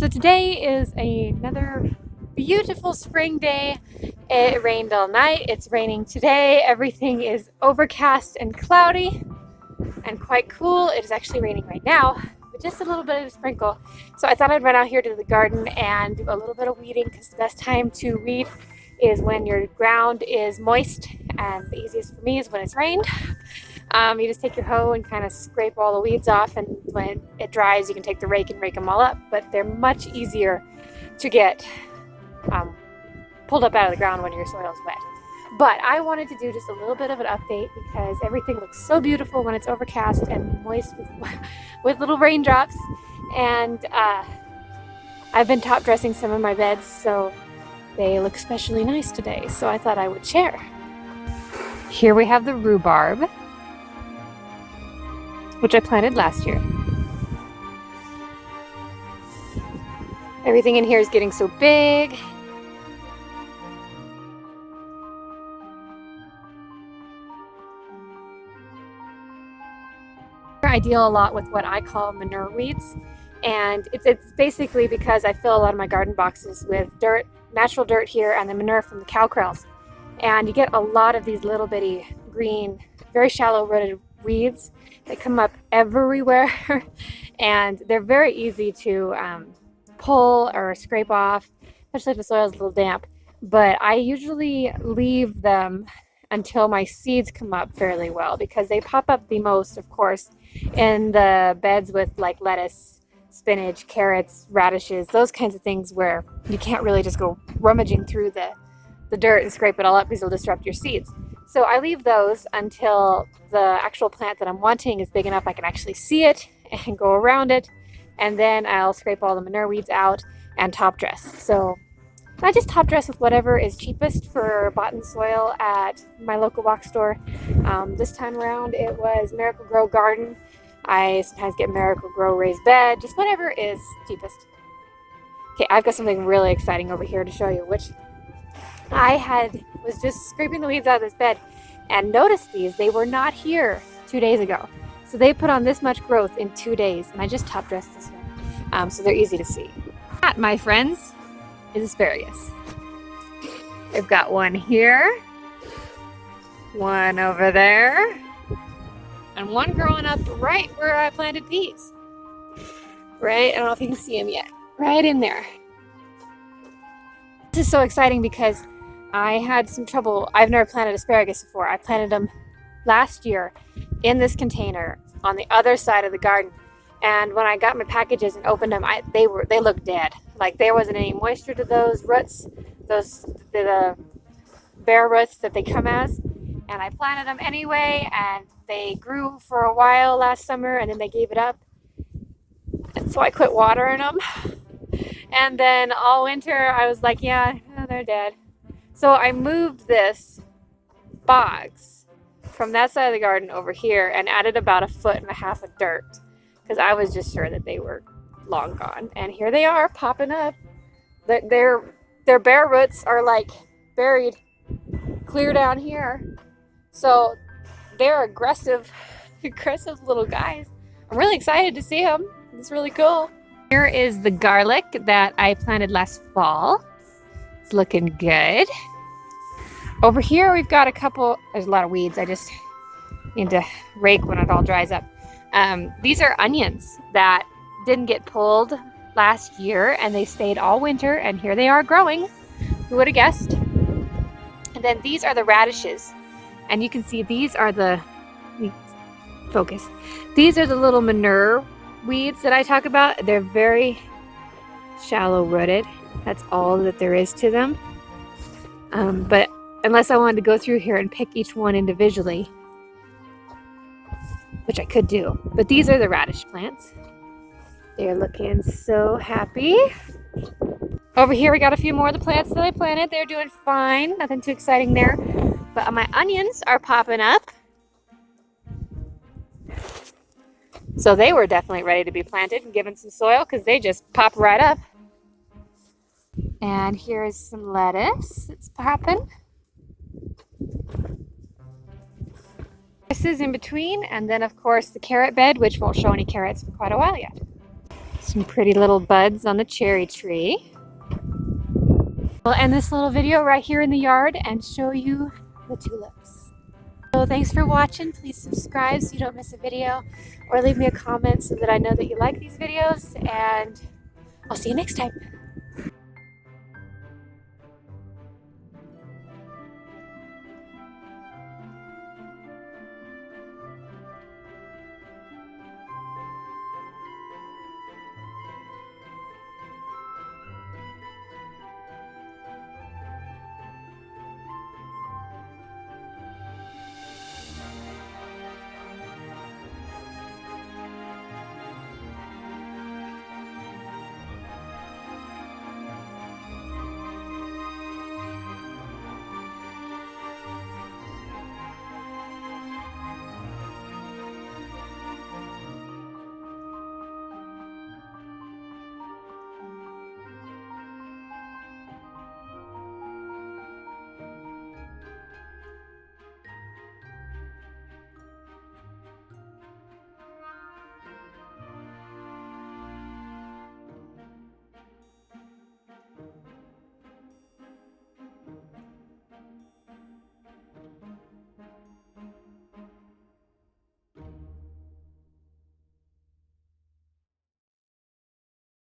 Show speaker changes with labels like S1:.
S1: So today is another beautiful spring day. It rained all night. It's raining today. Everything is overcast and cloudy and quite cool. It is actually raining right now, but just a little bit of a sprinkle. So I thought I'd run out here to the garden and do a little bit of weeding, because the best time to weed is when your ground is moist, and the easiest for me is when it's rained. You just take your hoe and kind of scrape all the weeds off, and when it dries you can take the rake and rake them all up, but they're much easier to get pulled up out of the ground when your soil is wet. But I wanted to do just a little bit of an update because everything looks so beautiful when it's overcast and moist with little raindrops, and I've been top dressing some of my beds, so they look especially nice today, so I thought I would share. Here we have the rhubarb, which I planted last year. Everything in here is getting so big. I deal a lot with what I call manure weeds, and it's basically because I fill a lot of my garden boxes with dirt, natural dirt here, and the manure from the cow kraals. And you get a lot of these little bitty green, very shallow rooted weeds that come up everywhere and they're very easy to pull or scrape off, especially if the soil is a little damp. But I usually leave them until my seeds come up fairly well, because they pop up the most, of course, in the beds with like lettuce, spinach, carrots, radishes, those kinds of things where you can't really just go rummaging through the dirt and scrape it all up because it'll disrupt your seeds. So I leave those until the actual plant that I'm wanting is big enough I can actually see it and go around it, and then I'll scrape all the manure weeds out and top dress. So I just top dress with whatever is cheapest for bottom soil at my local box store. This time around it was Miracle Grow Garden. I sometimes get Miracle Grow Raised Bed, just whatever is cheapest. Okay, I've got something really exciting over here to show you, which was just scraping the weeds out of this bed and noticed these. They were not here 2 days ago. So they put on this much growth in 2 days, and I just top dressed this one. So they're easy to see. That, my friends, is asparagus. I've got one here, one over there, and one growing up right where I planted peas. Right, I don't know if you can see them yet. Right in there. This is so exciting because I had some trouble. I've never planted asparagus before. I planted them last year in this container on the other side of the garden. And when I got my packages and opened them, they looked dead. Like there wasn't any moisture to those roots, the bare roots that they come as. And I planted them anyway, and they grew for a while last summer, and then they gave it up. And so I quit watering them. And then all winter I was like, yeah, they're dead. So I moved this box from that side of the garden over here and added about 1.5 feet of dirt, because I was just sure that they were long gone. And here they are popping up. Their bare roots are like buried clear down here. So they're aggressive little guys. I'm really excited to see them. It's really cool. Here is the garlic that I planted last fall. It's looking good. Over here we've got there's a lot of weeds. I just need to rake when it all dries up. These are onions that didn't get pulled last year, and they stayed all winter, and here they are growing. Who would have guessed? And then these are the radishes, and you can see these are These are the little manure weeds that I talk about. They're very shallow rooted. That's all that there is to them. But unless I wanted to go through here and pick each one individually, which I could do. But these are the radish plants. They're looking so happy. Over here we got a few more of the plants that I planted. They're doing fine. Nothing too exciting there. But my onions are popping up. So they were definitely ready to be planted and given some soil, because they just pop right up. And here's some lettuce that's popping. This is in between, and then of course the carrot bed, which won't show any carrots for quite a while yet. Some pretty little buds on the cherry tree. We'll end this little video right here in the yard and show you the tulips. So thanks for watching. Please subscribe so you don't miss a video, or leave me a comment so that I know that you like these videos, and I'll see you next time.